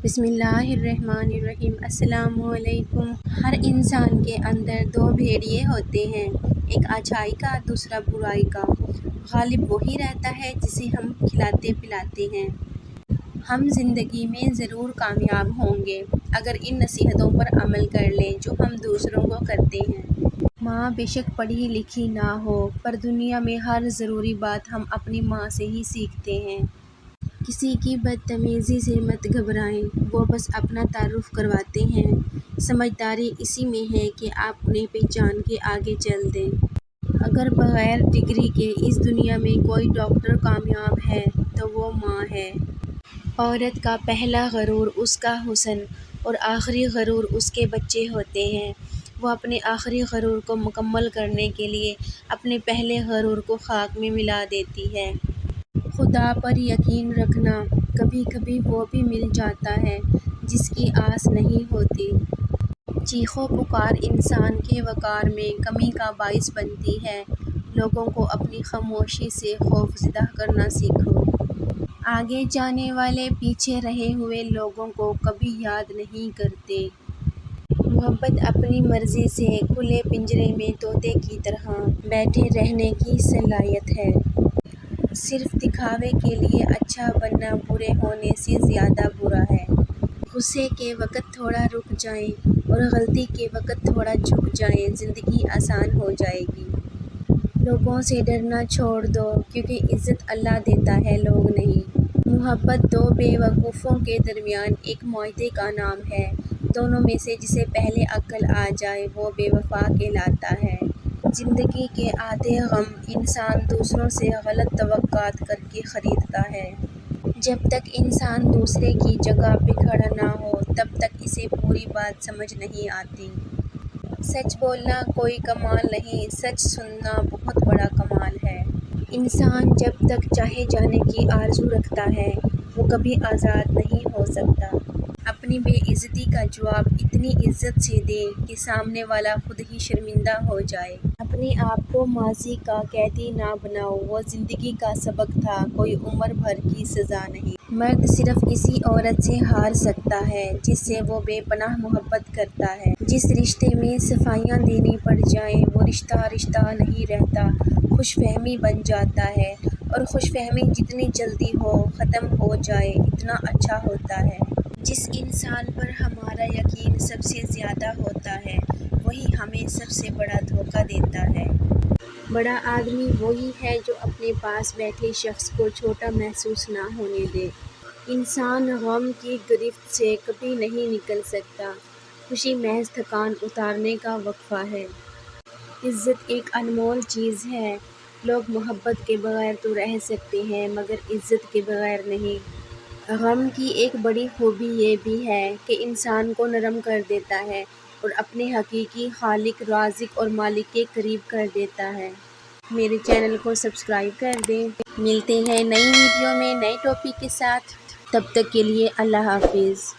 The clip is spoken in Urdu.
بسم اللہ الرحمن الرحیم۔ السلام علیکم۔ ہر انسان کے اندر دو بھیڑیے ہوتے ہیں، ایک اچھائی کا، دوسرا برائی کا۔ غالب وہی رہتا ہے جسے ہم کھلاتے پلاتے ہیں۔ ہم زندگی میں ضرور کامیاب ہوں گے اگر ان نصیحتوں پر عمل کر لیں جو ہم دوسروں کو کرتے ہیں۔ ماں بے شک پڑھی لکھی نہ ہو، پر دنیا میں ہر ضروری بات ہم اپنی ماں سے ہی سیکھتے ہیں۔ کسی کی بدتمیزی سے مت گھبرائیں، وہ بس اپنا تعارف کرواتے ہیں۔ سمجھداری اسی میں ہے کہ آپ انہیں پہچان کے آگے چل دیں۔ اگر بغیر ڈگری کے اس دنیا میں کوئی ڈاکٹر کامیاب ہے تو وہ ماں ہے۔ عورت کا پہلا غرور اس کا حسن اور آخری غرور اس کے بچے ہوتے ہیں۔ وہ اپنے آخری غرور کو مکمل کرنے کے لیے اپنے پہلے غرور کو خاک میں ملا دیتی ہے۔ خدا پر یقین رکھنا، کبھی کبھی وہ بھی مل جاتا ہے جس کی آس نہیں ہوتی۔ چیخ و پکار انسان کے وقار میں کمی کا باعث بنتی ہے۔ لوگوں کو اپنی خاموشی سے خوفزدہ کرنا سیکھو۔ آگے جانے والے پیچھے رہے ہوئے لوگوں کو کبھی یاد نہیں کرتے۔ محبت اپنی مرضی سے کھلے پنجرے میں طوطے کی طرح بیٹھے رہنے کی صلاحیت ہے۔ صرف دکھاوے کے لیے اچھا بننا برے ہونے سے زیادہ برا ہے۔ غصے کے وقت تھوڑا رک جائیں اور غلطی کے وقت تھوڑا جھک جائیں، زندگی آسان ہو جائے گی۔ لوگوں سے ڈرنا چھوڑ دو، کیونکہ عزت اللہ دیتا ہے، لوگ نہیں۔ محبت دو بے وقوفوں کے درمیان ایک معاہدے کا نام ہے۔ دونوں میں سے جسے پہلے عقل آ جائے وہ بے وفا کہلاتا ہے۔ زندگی کے آدھے غم انسان دوسروں سے غلط توقعات کر کے خریدتا ہے۔ جب تک انسان دوسرے کی جگہ پہ کھڑا نہ ہو تب تک اسے پوری بات سمجھ نہیں آتی۔ سچ بولنا کوئی کمال نہیں، سچ سننا بہت بڑا کمال ہے۔ انسان جب تک چاہے جانے کی آرزو رکھتا ہے وہ کبھی آزاد نہیں ہو سکتا۔ اپنی بے عزتی کا جواب اتنی عزت سے دیں کہ سامنے والا خود ہی شرمندہ ہو جائے۔ اپنے آپ کو ماضی کا قیدی نہ بناؤ، وہ زندگی کا سبق تھا، کوئی عمر بھر کی سزا نہیں۔ مرد صرف اسی عورت سے ہار سکتا ہے جس سے وہ بے پناہ محبت کرتا ہے۔ جس رشتے میں صفائیاں دینی پڑ جائیں وہ رشتہ رشتہ نہیں رہتا، خوش فہمی بن جاتا ہے، اور خوش فہمی جتنی جلدی ختم ہو جائے اتنا اچھا ہوتا ہے۔ جس انسان پر ہمارا یقین سب سے زیادہ ہوتا ہے وہی ہمیں سب سے بڑا دھوکہ دیتا ہے۔ بڑا آدمی وہی ہے جو اپنے پاس بیٹھے شخص کو چھوٹا محسوس نہ ہونے دے۔ انسان غم کی گرفت سے کبھی نہیں نکل سکتا، خوشی محض تھکان اتارنے کا وقفہ ہے۔ عزت ایک انمول چیز ہے۔ لوگ محبت کے بغیر تو رہ سکتے ہیں مگر عزت کے بغیر نہیں۔ غم کی ایک بڑی خوبی یہ بھی ہے کہ انسان کو نرم کر دیتا ہے اور اپنے حقیقی خالق، رازق اور مالک کے قریب کر دیتا ہے۔ میرے چینل کو سبسکرائب کر دیں۔ ملتے ہیں نئی ویڈیو میں نئے ٹاپک کے ساتھ، تب تک کے لیے اللہ حافظ۔